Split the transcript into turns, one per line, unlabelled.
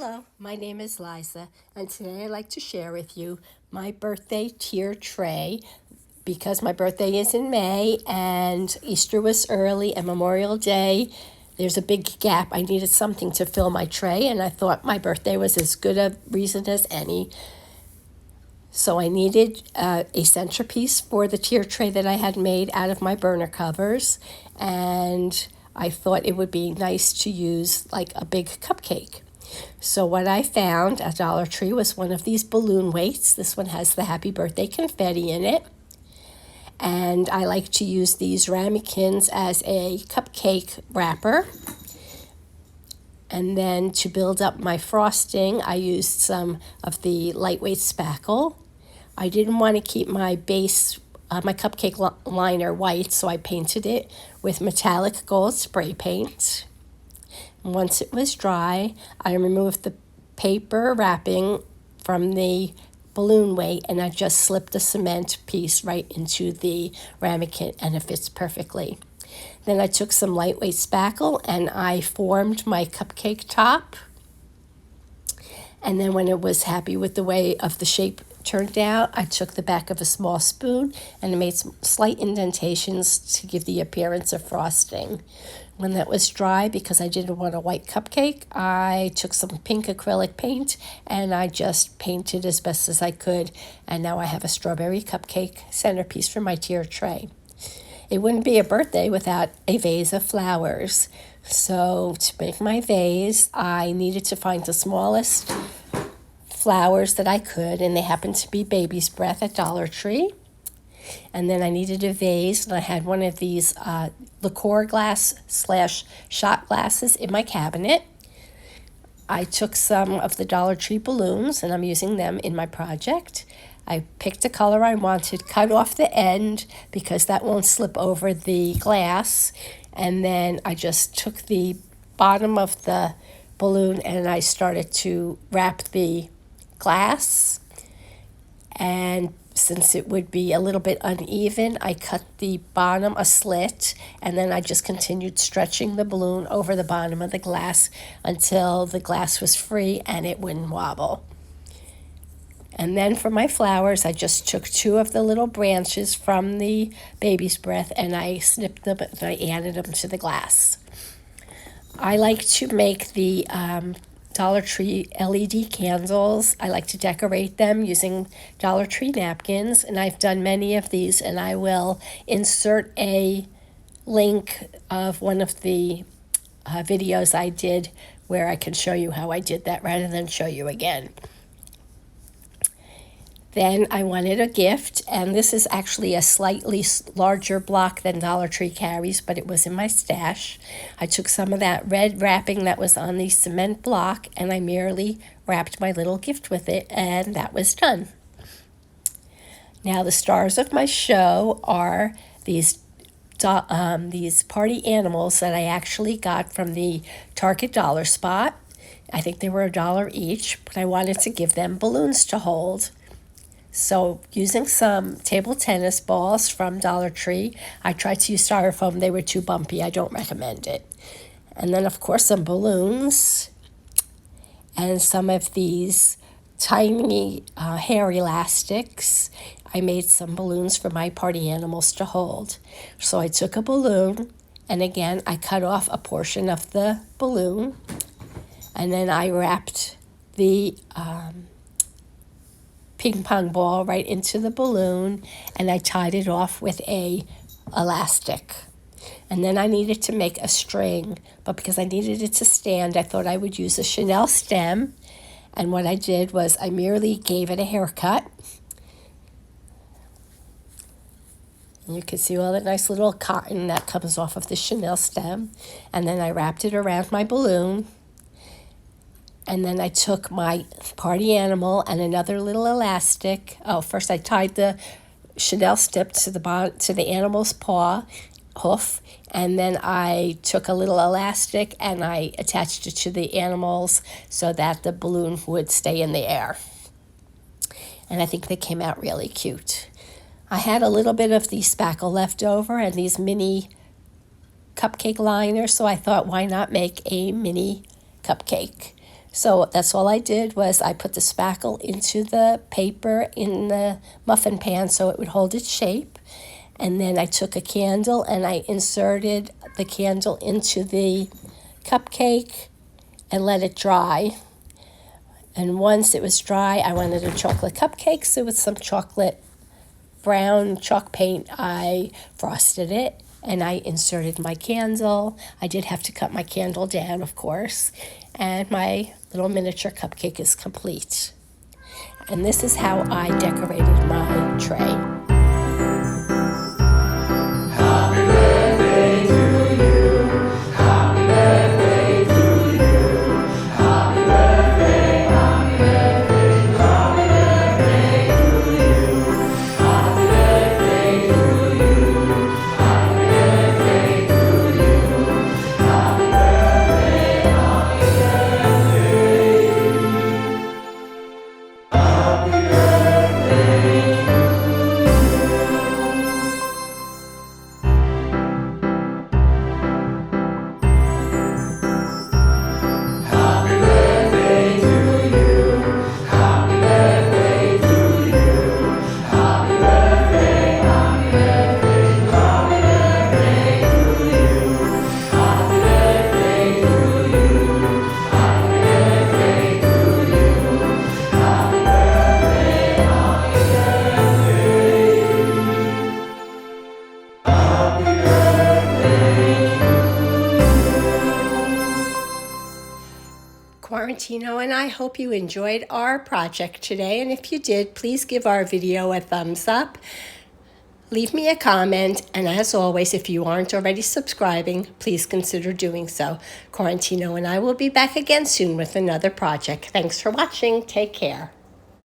Hello, my name is Liza, and today I'd like to share with you my birthday tier tray. Because my birthday is in May and Easter was early and Memorial Day, there's a big gap. I needed something to fill my tray, and I thought my birthday was as good a reason as any. So I needed a centerpiece for the tier tray that I had made out of my burner covers, and I thought it would be nice to use like a big cupcake. So what I found at Dollar Tree was one of these balloon weights. This one has the happy birthday confetti in it. And I like to use these ramekins as a cupcake wrapper. And then to build up my frosting, I used some of the lightweight spackle. I didn't want to keep my base, my cupcake liner white, so I painted it with metallic gold spray paint. Once it was dry, I removed the paper wrapping from the balloon weight, and I just slipped the cement piece right into the ramekin, and it fits perfectly. Then I took some lightweight spackle and I formed my cupcake top. And then when it was happy with the way of the shape turned out, I took the back of a small spoon and I made some slight indentations to give the appearance of frosting. When that was dry, because I didn't want a white cupcake, I took some pink acrylic paint and I just painted as best as I could. And now I have a strawberry cupcake centerpiece for my tier tray. It wouldn't be a birthday without a vase of flowers. So to make my vase, I needed to find the smallest flowers that I could, and they happened to be baby's breath at Dollar Tree. And then I needed a vase, and I had one of these liqueur glass / shot glasses in my cabinet. I took some of the Dollar Tree balloons, and I'm using them in my project. I picked a color I wanted, cut off the end because that won't slip over the glass, and then I just took the bottom of the balloon and I started to wrap the glass. And since it would be a little bit uneven, I cut the bottom a slit, and then I just continued stretching the balloon over the bottom of the glass until the glass was free and it wouldn't wobble. And then for my flowers, I just took 2 of the little branches from the baby's breath and I snipped them and I added them to the glass. I like to make the Dollar Tree LED candles. I like to decorate them using Dollar Tree napkins, and I've done many of these, and I will insert a link of one of the videos I did where I can show you how I did that rather than show you again. Then I wanted a gift, and this is actually a slightly larger block than Dollar Tree carries, but it was in my stash. I took some of that red wrapping that was on the cement block, and I merely wrapped my little gift with it, and that was done. Now the stars of my show are these party animals that I actually got from the Target Dollar Spot. I think they were $1 each, but I wanted to give them balloons to hold. So using some table tennis balls from Dollar Tree, I tried to use styrofoam. They were too bumpy. I don't recommend it. And then, of course, some balloons and some of these tiny hair elastics. I made some balloons for my party animals to hold. So I took a balloon, and again, I cut off a portion of the balloon, and then I wrapped the ping pong ball right into the balloon, and I tied it off with a elastic. And then I needed to make a string, but because I needed it to stand, I thought I would use a Chanel stem. And what I did was I merely gave it a haircut. And you can see all the nice little cotton that comes off of the Chanel stem. And then I wrapped it around my balloon. And then I took my party animal and another little elastic. Oh, first I tied the Chanel strip to the animal's paw, hoof, and then I took a little elastic and I attached it to the animals so that the balloon would stay in the air. And I think they came out really cute. I had a little bit of the spackle left over and these mini cupcake liners, so I thought, why not make a mini cupcake? So that's all I did was I put the spackle into the paper in the muffin pan so it would hold its shape. And then I took a candle and I inserted the candle into the cupcake and let it dry. And once it was dry, I wanted a chocolate cupcake, so with some chocolate brown chalk paint, I frosted it and I inserted my candle. I did have to cut my candle down, of course, and my little miniature cupcake is complete. And this is how I decorated my tray. Quarantino and I hope you enjoyed our project today, and if you did, please give our video a thumbs up. Leave me a comment, and as always, if you aren't already subscribing, please consider doing so. Quarantino and I will be back again soon with another project. Thanks for watching. Take care.